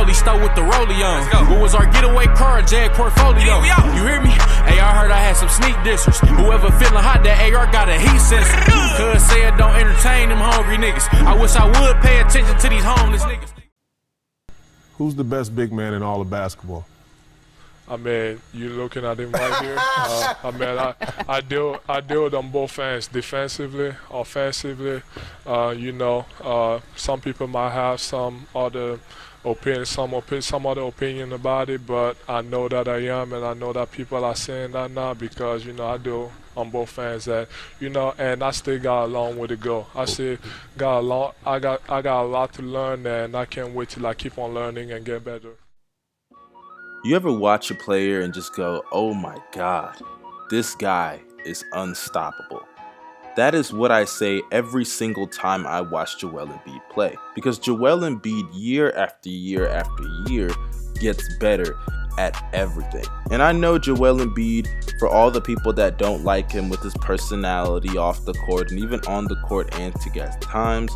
rollie, stole with the rollie on. What was our getaway car, Jag portfolio? You hear me? Hey, I heard I had some sneak dissers. Whoever feeling hot, that AR got a heat sensor. Cuz said don't entertain them hungry niggas. I wish I would pay attention to these homeless niggas. Who's the best big man in all of basketball? I mean, you looking at him right here. I deal with them both ends, defensively, offensively. Some people might have some other opinion, some other opinion about it, but I know that I am, and I know that people are saying that now because I do on both ends, and and I still got a long way to go. I got a lot to learn, and I can't wait till I keep on learning and get better. You ever watch a player and just go, oh my God, this guy is unstoppable? That is what I say every single time I watch Joel Embiid play. Because Joel Embiid, year after year after year, gets better at everything. And I know Joel Embiid, for all the people that don't like him with his personality off the court and even on the court antics at times,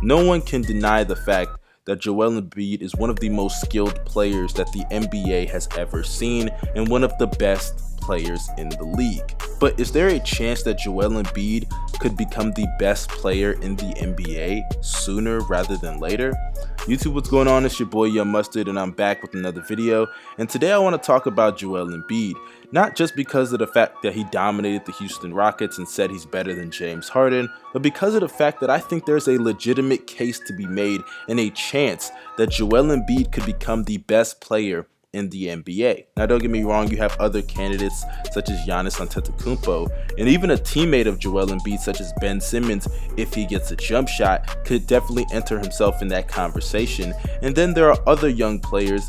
no one can deny the fact that Joel Embiid is one of the most skilled players that the NBA has ever seen and one of the best players in the league. But is there a chance that Joel Embiid could become the best player in the NBA sooner rather than later? YouTube, what's going on? It's your boy Young Mustard, and I'm back with another video. And today I want to talk about Joel Embiid, not just because of the fact that he dominated the Houston Rockets and said he's better than James Harden, but because of the fact that I think there's a legitimate case to be made and a chance that Joel Embiid could become the best player in the NBA. Now, don't get me wrong, you have other candidates such as Giannis Antetokounmpo, and even a teammate of Joel Embiid such as Ben Simmons, if he gets a jump shot, could definitely enter himself in that conversation. And then there are other young players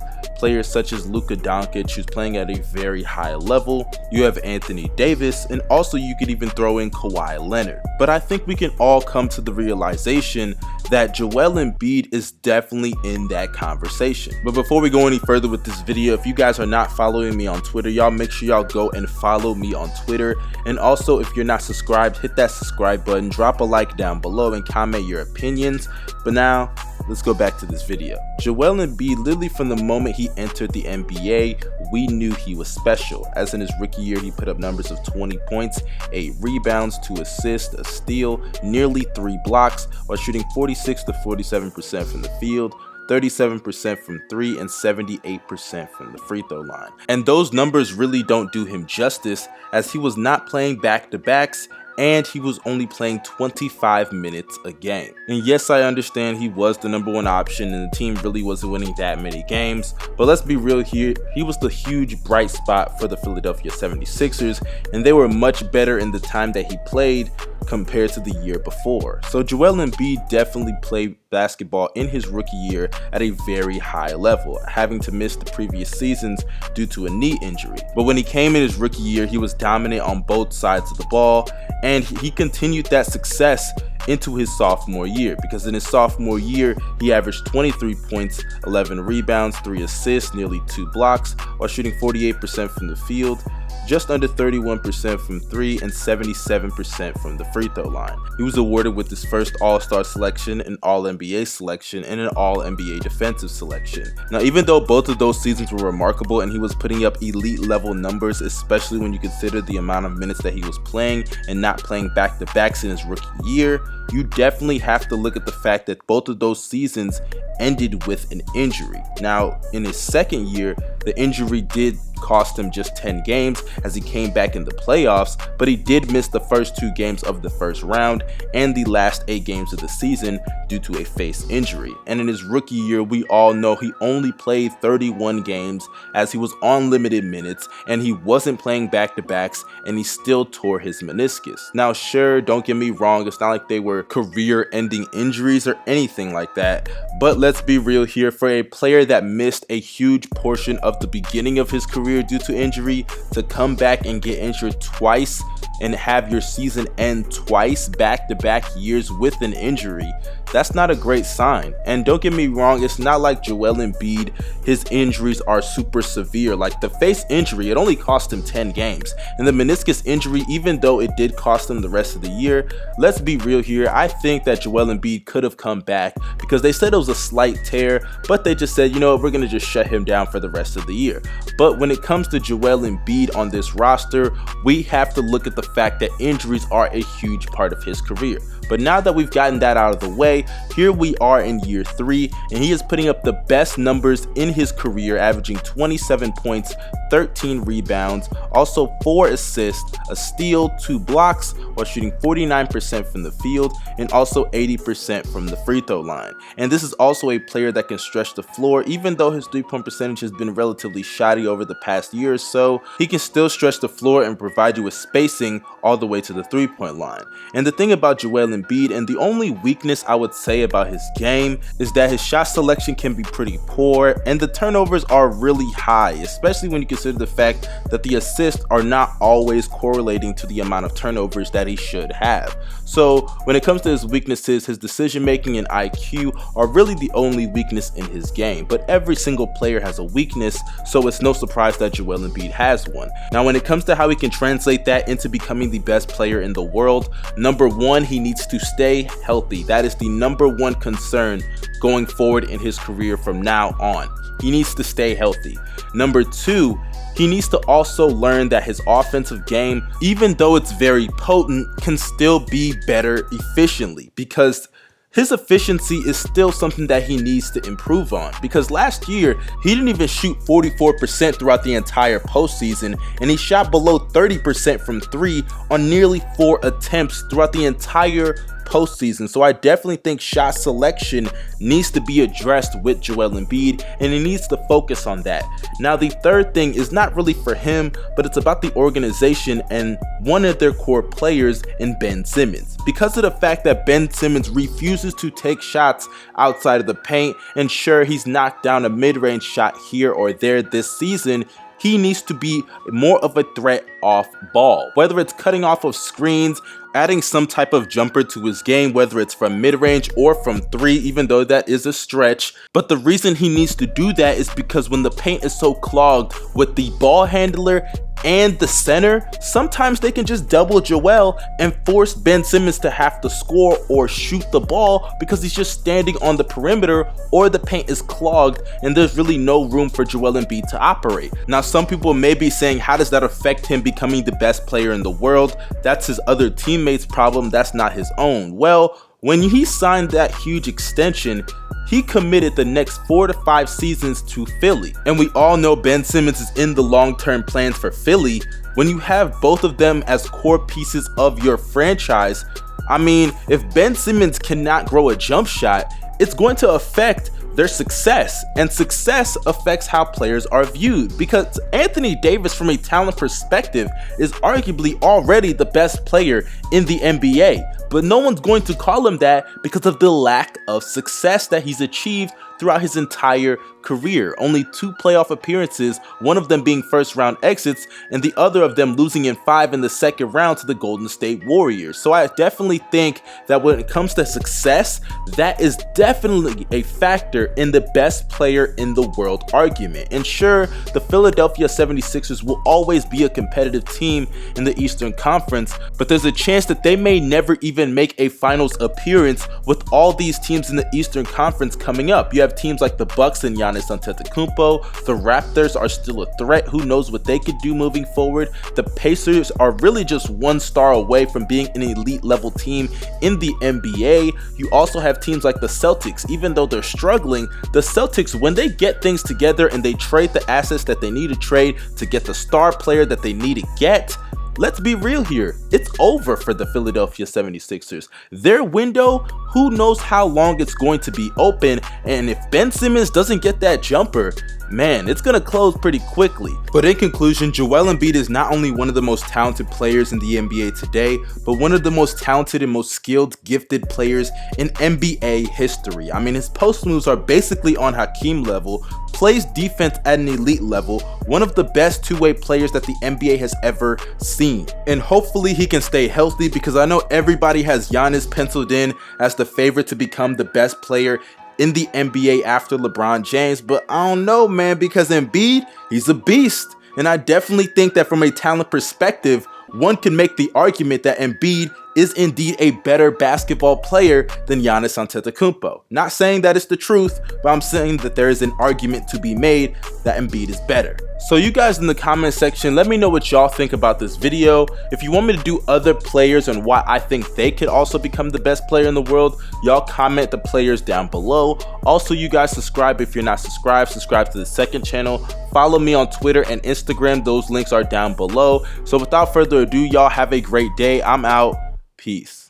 such as Luka Doncic, who's playing at a very high level. You have Anthony Davis, and also you could even throw in Kawhi Leonard. But I think we can all come to the realization that Joel Embiid is definitely in that conversation. But before we go any further with this video, if you guys are not following me on Twitter, y'all make sure y'all go and follow me on Twitter. And also, if you're not subscribed, hit that subscribe button, drop a like down below, and comment your opinions. But now, let's go back to this video. Joel Embiid, literally from the moment he entered the NBA, we knew he was special. As in his rookie year, he put up numbers of 20 points, 8 rebounds, 2 assists, a steal, nearly 3 blocks, while shooting 46 to 47% from the field, 37% from 3, and 78% from the free throw line. And those numbers really don't do him justice, as he was not playing back-to-backs, and he was only playing 25 minutes a game. And yes, I understand he was the #1 option and the team really wasn't winning that many games, but let's be real here, he was the huge bright spot for the Philadelphia 76ers, and they were much better in the time that he played compared to the year before. So Joel Embiid definitely played basketball in his rookie year at a very high level, having to miss the previous seasons due to a knee injury. But when he came in his rookie year, he was dominant on both sides of the ball, and he continued that success into his sophomore year, because in his sophomore year he averaged 23 points, 11 rebounds, 3 assists, nearly 2 blocks, while shooting 48% from the field, just under 31% from 3, and 77% from the free throw line. He was awarded with his first All-Star selection, an All-NBA selection, and an All-NBA defensive selection. Now, even though both of those seasons were remarkable and he was putting up elite level numbers, especially when you consider the amount of minutes that he was playing and not playing back-to-backs in his rookie year, you definitely have to look at the fact that both of those seasons ended with an injury. Now, in his second year, the injury did cost him just 10 games as he came back in the playoffs, but he did miss the first 2 games of the first round and the last 8 games of the season due to a face injury. And in his rookie year, we all know he only played 31 games as he was on limited minutes and he wasn't playing back-to-backs, and he still tore his meniscus. Now, sure, don't get me wrong, it's not like they were career-ending injuries or anything like that, but let's be real here, for a player that missed a huge portion of the beginning of his career career due to injury to come back and get injured twice and have your season end twice back-to-back years with an injury, that's not a great sign. And don't get me wrong, it's not like Joel Embiid, his injuries are super severe. Like the face injury, it only cost him 10 games. And the meniscus injury, even though it did cost him the rest of the year, let's be real here, I think that Joel Embiid could have come back because they said it was a slight tear, but they just said, you know what, we're going to just shut him down for the rest of the year. But when it comes to Joel Embiid on this roster, we have to look at the fact that injuries are a huge part of his career. But now that we've gotten that out of the way, here we are in year 3, and he is putting up the best numbers in his career, averaging 27 points, 13 rebounds, also 4 assists, a steal, 2 blocks, while shooting 49% from the field and also 80% from the free throw line. And this is also a player that can stretch the floor. Even though his 3-point percentage has been relatively shoddy over the past year or so, he can still stretch the floor and provide you with spacing all the way to the 3-point line. And the thing about Joel Embiid, and the only weakness I would say about his game, is that his shot selection can be pretty poor and the turnovers are really high, especially when you consider the fact that the assists are not always correlating to the amount of turnovers that he should have. So when it comes to his weaknesses, his decision making and IQ are really the only weakness in his game. But every single player has a weakness, so it's no surprise that Joel Embiid has one. Now when it comes to how he can translate that into becoming the best player in the world, number one, he needs to stay healthy. That is the number one concern going forward in his career from now on. He needs to stay healthy. Number two, he needs to also learn that his offensive game, even though it's very potent, can still be better efficiently, because his efficiency is still something that he needs to improve on, because last year he didn't even shoot 44% throughout the entire postseason, and he shot below 30% from 3 on nearly 4 attempts throughout the entire postseason. So I definitely think shot selection needs to be addressed with Joel Embiid, and he needs to focus on that. Now the third thing is not really for him, but it's about the organization and one of their core players in Ben Simmons. Because of the fact that Ben Simmons refuses to take shots outside of the paint, and sure, he's knocked down a mid-range shot here or there this season, he needs to be more of a threat off ball, whether it's cutting off of screens, adding some type of jumper to his game, whether it's from mid-range or from 3, even though that is a stretch. But the reason he needs to do that is because when the paint is so clogged with the ball handler and the center, sometimes they can just double Joel and force Ben Simmons to have to score or shoot the ball because he's just standing on the perimeter, or the paint is clogged and there's really no room for Joel Embiid to operate. Now some people may be saying, how does that affect him becoming the best player in the world? That's his other teammates' problem, that's not his own. Well, when he signed that huge extension, he committed the next 4 to 5 seasons to Philly. And we all know Ben Simmons is in the long-term plans for Philly. When you have both of them as core pieces of your franchise, I mean, if Ben Simmons cannot grow a jump shot, it's going to affect their success, and success affects how players are viewed, because Anthony Davis, from a talent perspective, is arguably already the best player in the NBA, but no one's going to call him that because of the lack of success that he's achieved throughout his entire career. Only 2 playoff appearances, one of them being first round exits and the other of them losing in 5 in the second round to the Golden State Warriors. So I definitely think that when it comes to success, that is definitely a factor in the best player in the world argument. And sure, the Philadelphia 76ers will always be a competitive team in the Eastern Conference, but there's a chance that they may never even make a finals appearance with all these teams in the Eastern Conference coming up. You have teams like the Bucks and Giannis Antetokounmpo. The Raptors are still a threat. Who knows what they could do moving forward? The Pacers are really just 1 star away from being an elite level team in the NBA. You also have teams like the Celtics. Even though they're struggling, the Celtics, when they get things together and they trade the assets that they need to trade to get the star player that they need to get, let's be real here. It's over for the Philadelphia 76ers. Their window, who knows how long it's going to be open, and if Ben Simmons doesn't get that jumper, man, it's gonna close pretty quickly. But in conclusion, Joel Embiid is not only one of the most talented players in the NBA today, but one of the most talented and most skilled, gifted players in NBA history. I mean, his post moves are basically on Hakeem level, plays defense at an elite level, one of the best two-way players that the NBA has ever seen. And hopefully he can stay healthy, because I know everybody has Giannis penciled in as the favorite to become the best player in the NBA after LeBron James, but I don't know, man, because Embiid, he's a beast. And I definitely think that from a talent perspective, one can make the argument that Embiid is indeed a better basketball player than Giannis Antetokounmpo. Not saying that it's the truth, but I'm saying that there is an argument to be made that Embiid is better. So you guys in the comment section, let me know what y'all think about this video. If you want me to do other players and why I think they could also become the best player in the world, y'all comment the players down below. Also, you guys subscribe if you're not subscribed. Subscribe to the second channel. Follow me on Twitter and Instagram. Those links are down below. So without further ado, y'all have a great day. I'm out. Peace.